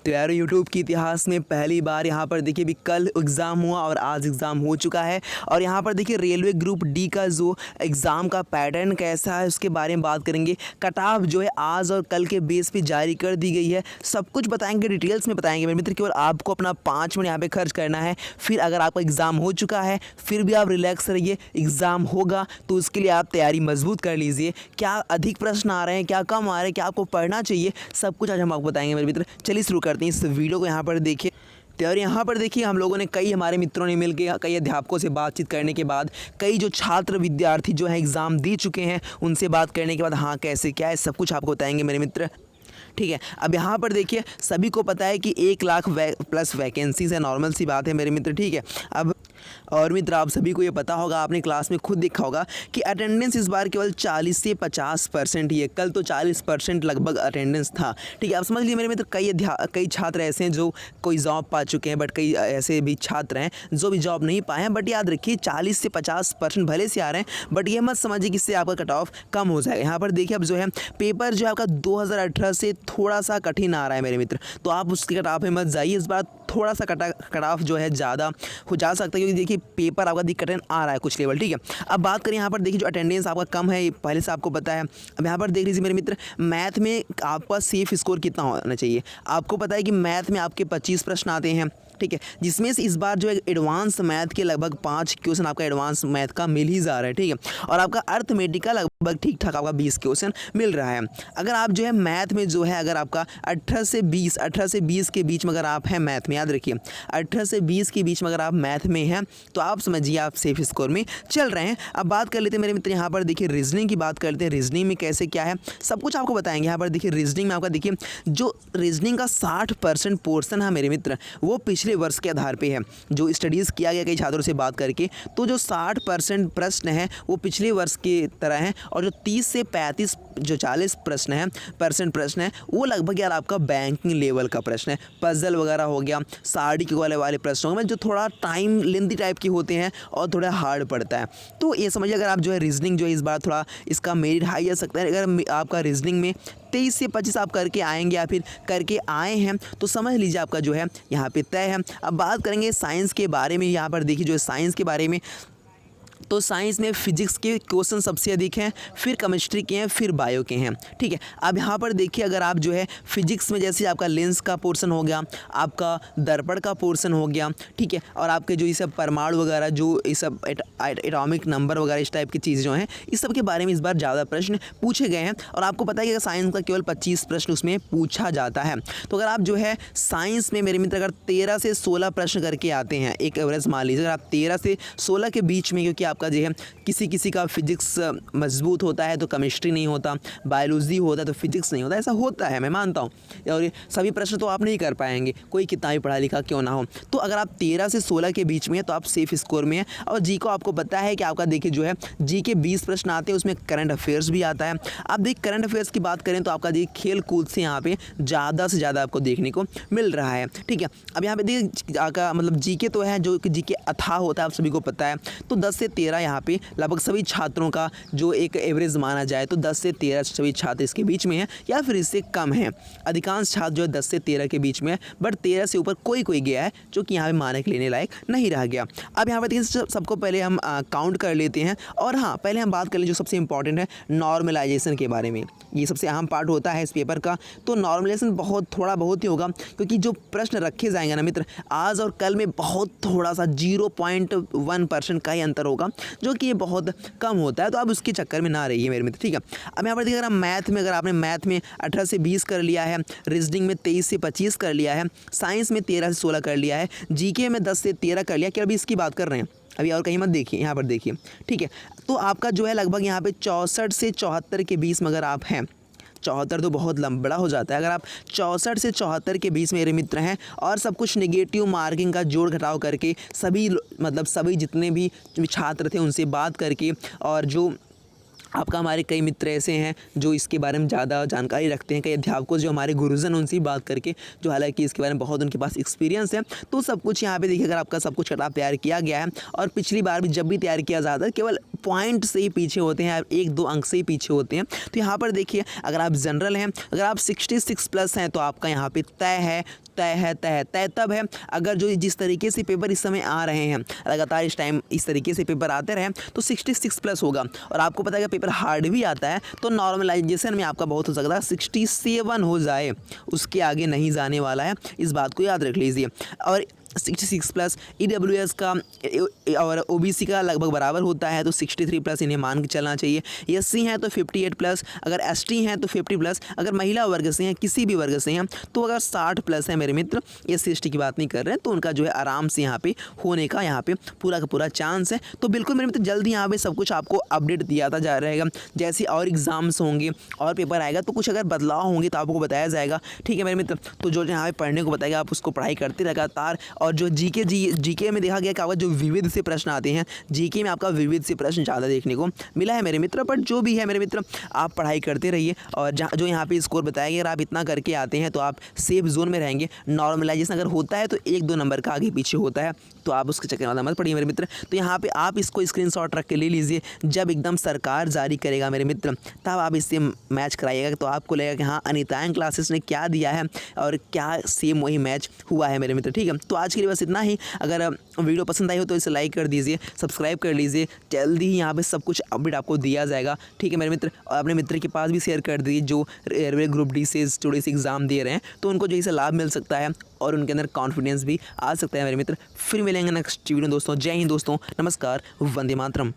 तो यार यूट्यूब के इतिहास में पहली बार यहाँ पर देखिए अभी कल एग्ज़ाम हुआ और आज एग्ज़ाम हो चुका है। और यहाँ पर देखिए रेलवे ग्रुप डी का जो एग्ज़ाम का पैटर्न कैसा है उसके बारे में बात करेंगे। कट ऑफ जो है आज और कल के बेस पे जारी कर दी गई है, सब कुछ बताएंगे, डिटेल्स में बताएंगे मेरे मित्र। केवल आपको अपना 5 मिनट यहाँ पे खर्च करना है। फिर अगर आपका एग्ज़ाम हो चुका है फिर भी आप रिलैक्स रहिए, एग्ज़ाम होगा तो उसके लिए आप तैयारी मजबूत कर लीजिए। क्या अधिक प्रश्न आ रहे हैं, क्या कम आ रहे हैं, क्या आपको पढ़ना चाहिए, सब कुछ आज हम आपको बताएंगे मेरे मित्र। चलिए शुरू करते हैं इस वीडियो को। यहाँ पर देखिए तो यार यहाँ पर देखिए हम लोगों ने कई हमारे मित्रों ने मिलकर कई अध्यापकों से बातचीत करने के बाद, कई जो छात्र विद्यार्थी जो है एग्ज़ाम दे चुके हैं उनसे बात करने के बाद हाँ कैसे क्या है सब कुछ आपको बताएंगे मेरे मित्र। ठीक है, अब यहाँ पर देखिए सभी को पता है कि 1 लाख प्लस वैकेंसीज है, नॉर्मल सी बात है मेरे मित्र। ठीक है, अब और मित्र आप सभी को ये पता होगा, आपने क्लास में खुद देखा होगा कि अटेंडेंस इस बार केवल 40 से 50% ही है। कल तो 40% लगभग अटेंडेंस था। ठीक है, आप समझ लीजिए मेरे मित्र कई छात्र ऐसे हैं जो कोई जॉब पा चुके हैं, बट कई ऐसे भी छात्र हैं जो भी जॉब नहीं पाए हैं। बट याद रखिए 40 से 50% भले से आ रहे हैं, बट ये मत समझिए कि इससे आपका कट ऑफ कम हो जाएगा। यहाँ पर देखिए अब जो है पेपर जो है आपका 2018 से थोड़ा सा कठिन आ रहा है मेरे मित्र, तो आप उसके कट ऑफ में मत जाइए। इस बार थोड़ा सा कट ऑफ जो है ज़्यादा हो जा सकता है, क्योंकि देखिए पेपर आपका दिक्कत आ रहा है कुछ लेवल। ठीक है, अब बात करें यहाँ पर देखिए जो अटेंडेंस आपका कम है पहले से आपको पता है। अब यहाँ पर देख लीजिए मेरे मित्र, मैथ में आपका सेफ स्कोर कितना होना चाहिए। आपको पता है कि मैथ में आपके 25 प्रश्न आते हैं। ठीक है, जिसमें से इस बार जो है एडवांस मैथ के लगभग 5 क्वेश्चन आपका एडवांस मैथ का मिल ही जा रहा है। ठीक है, और आपका अर्थमेटिक का लगभग ठीक ठाक आपका 20 क्वेश्चन मिल रहा है। अगर आप जो है मैथ में जो है अगर आपका 18 से 20 के बीच में अगर आप हैं मैथ में, याद रखिए 18 से 20 के बीच में अगर आप मैथ में हैं तो आप समझिए आप सेफ स्कोर में चल रहे हैं। अब बात कर लेते हैं मेरे मित्र, यहाँ पर देखिए रीजनिंग की बात करते हैं। रीजनिंग में कैसे क्या है सब कुछ आपको बताएंगे। यहाँ पर देखिए रीजनिंग में आपका देखिए जो रीजनिंग का 60% पोर्सन है मेरे मित्र वो पिछले वर्ष के आधार पे है। जो स्टडीज़ किया गया कई छात्रों से बात करके, तो जो 60% प्रश्न हैं वो पिछले वर्ष की तरह हैं, और जो 30 से 35 जो 40 प्रश्न हैं प्रश्न है वो लगभग यार आपका बैंकिंग लेवल का प्रश्न है। पजल वगैरह हो गया, साड़ी के वाले प्रश्नों में जो थोड़ा टाइम लेंथी टाइप के होते हैं और थोड़ा हार्ड पड़ता है। तो ये समझिए अगर आप जो है रीजनिंग जो है इस बार थोड़ा इसका मेरिट हाई आ सकता है। अगर आपका रीजनिंग में 23 से 25 आप करके आएंगे या फिर करके आए हैं तो समझ लीजिए आपका जो है यहाँ पे तय है। अब बात करेंगे साइंस के बारे में। यहाँ पर देखिए जो साइंस के बारे में, तो साइंस में फिजिक्स के क्वेश्चन सबसे अधिक हैं, फिर केमिस्ट्री के हैं, फिर बायो के हैं। ठीक है, अब यहाँ पर देखिए अगर आप जो है फिजिक्स में जैसे आपका लेंस का पोर्शन हो गया, आपका दर्पण का पोर्शन हो गया, ठीक है, और आपके जो ये सब परमाणु वगैरह जो ये सब एटॉमिक नंबर वगैरह इस टाइप की चीज़ जो हैं इस सब के बारे में इस बार ज़्यादा प्रश्न पूछे गए हैं। और आपको पता है कि साइंस का केवल 25 प्रश्न उसमें पूछा जाता है। तो अगर आप जो है साइंस में मेरे मित्र अगर 13 से 16 प्रश्न करके आते हैं, एक एवरेज मान लीजिए अगर आप 13 से 16 के बीच में, क्योंकि आपका जो है किसी का फिजिक्स मजबूत होता है तो केमिस्ट्री नहीं होता, बायोलॉजी होता है तो फिजिक्स नहीं होता, ऐसा होता है मैं मानता हूँ। और सभी प्रश्न तो आप नहीं कर पाएंगे कोई कितना भी पढ़ा लिखा क्यों ना हो। तो अगर आप 13 से 16 के बीच में है तो आप सेफ स्कोर में हैं। और जी को आपको पता है कि आपका देखिए जो है जी के 20 प्रश्न आते हैं, उसमें करंट अफेयर्स भी आता है। आप देखिए करंट अफेयर्स की बात करें तो आपका देखिए खेल कूद से यहाँ पे ज़्यादा से ज़्यादा आपको देखने को मिल रहा है। ठीक है, अब यहाँ पे देखिए आपका मतलब जी के तो है जो कि जी के अथाह होता है, आप सभी को पता है। तो 10 से 13 यहाँ पे लगभग सभी छात्रों का जो एक एवरेज माना जाए तो 10 से 13 सभी छात्र इसके बीच में हैं या फिर इससे कम हैं। अधिकांश छात्र जो है 10 से 13 के बीच में है, बट 13 से ऊपर कोई गया है जो कि यहाँ पे मानक लेने लायक नहीं रह गया। अब यहाँ पर देखिए सबको पहले हम काउंट कर लेते हैं। और हाँ पहले हम बात कर लें जो सबसे इंपॉर्टेंट है नॉर्मलाइजेशन के बारे में। ये सबसे अहम पार्ट होता है इस पेपर का। तो नॉर्मलाइजेशन थोड़ा बहुत ही होगा, क्योंकि जो प्रश्न रखे जाएंगे ना मित्र आज और कल में बहुत थोड़ा सा 0.1% का ही अंतर होगा, जो कि ये बहुत कम होता है। तो आप उसके चक्कर में ना रहिए मेरे मित्र। ठीक है, अब यहाँ पर देखिए अगर आपने मैथ में 18 से 20 कर लिया है, रीजनिंग में 23 से 25 कर लिया है, साइंस में 13 से 16 कर लिया है, जीके में 10 से 13 कर लिया, क्या अभी इसकी बात कर रहे हैं अभी और कहीं मत देखिए, यहाँ पर देखिए। ठीक है, तो आपका जो है लगभग यहाँ पे 64 से 74 के बीच में अगर आप हैं, 74 तो बहुत बड़ा हो जाता है। अगर आप 64 से 74 के बीच मेरे मित्र हैं और सब कुछ नेगेटिव मार्किंग का जोड़ घटाव करके सभी जितने भी छात्र थे उनसे बात करके और जो आपका हमारे कई मित्र ऐसे हैं जो इसके बारे में ज़्यादा जानकारी रखते हैं, कई अध्यापकों जो हमारे गुरुजन उनसे ही बात करके, जो हालांकि इसके बारे में बहुत उनके पास एक्सपीरियंस है। तो सब कुछ यहाँ पे देखिए, अगर आपका सब कुछ कट-ऑफ तैयार किया गया है और पिछली बार भी जब भी तैयार किया जाता है केवल पॉइंट से ही पीछे होते हैं, 1-2 अंक से ही पीछे होते हैं। तो यहाँ पर देखिए, अगर आप जनरल हैं, अगर आप 66 प्लस हैं तो आपका यहाँ पे तय तब है अगर जो जिस तरीके से पेपर इस समय आ रहे हैं, लगातार इस टाइम इस तरीके से पेपर आते रहे तो 66 प्लस होगा। और आपको पता है कि पेपर हार्ड भी आता है तो नॉर्मलाइजेशन में आपका बहुत हो सकता है 67 हो जाए, उसके आगे नहीं जाने वाला है, इस बात को याद रख लीजिए। और 66 प्लस EWS का और OBC का लगभग बराबर होता है, तो 63 प्लस इन्हें मान के चलना चाहिए। SC हैं तो 58 प्लस, अगर ST हैं तो 50 प्लस, अगर महिला वर्ग से हैं, किसी भी वर्ग से हैं तो अगर 60 प्लस है मेरे मित्र, SC ST की बात नहीं कर रहे हैं, तो उनका जो है आराम से यहाँ पे होने का यहाँ पे पूरा का पूरा चांस है। तो बिल्कुल मेरे मित्र जल्दी यहाँ पे सब कुछ आपको अपडेट दिया जा रहेगा। जैसे और एग्ज़ाम्स होंगे और पेपर आएगा तो कुछ अगर बदलाव होंगे तो आपको बताया जाएगा, ठीक है मेरे मित्र। तो जो यहाँ पे पढ़ने को बताएगा आप उसको पढ़ाई करते लगातार। और जो जीके में देखा गया कि आपका जो विविध से प्रश्न आते हैं, जीके में आपका विविध से प्रश्न ज़्यादा देखने को मिला है मेरे मित्र। बट जो भी है मेरे मित्र, आप पढ़ाई करते रहिए और जो यहाँ पे स्कोर बताया गया, अगर आप इतना करके आते हैं तो आप सेफ जोन में रहेंगे। नॉर्मलाइजेशन अगर होता है तो 1-2 नंबर का आगे पीछे होता है, तो आप उसके चक्कर में मत पड़िए मेरे मित्र। तो यहाँ पे आप इसको स्क्रीनशॉट रख के ले लीजिए, जब एकदम सरकार जारी करेगा मेरे मित्र तब आप इससे मैच कराइएगा, तो आपको लगेगा कि हाँ अनिताएं क्लासेस ने क्या दिया है और क्या सेम वही मैच हुआ है मेरे मित्र, ठीक है। तो आज के लिए बस इतना ही। अगर वीडियो पसंद आई हो तो इसे लाइक कर दीजिए, सब्सक्राइब कर लीजिए, जल्दी ही यहाँ पे सब कुछ अपडेट आपको दिया जाएगा, ठीक है मेरे मित्र। और अपने मित्र के पास भी शेयर कर दीजिए जो रेलवे ग्रुप डी से थोड़ी सी एग्ज़ाम दे रहे हैं, तो उनको जो इससे लाभ मिल सकता है और उनके अंदर कॉन्फिडेंस भी आ सकता है मेरे मित्र। फिर मिलेंगे नेक्स्ट वीडियो दोस्तों। जय हिंद दोस्तों, नमस्कार, वंदे मातरम।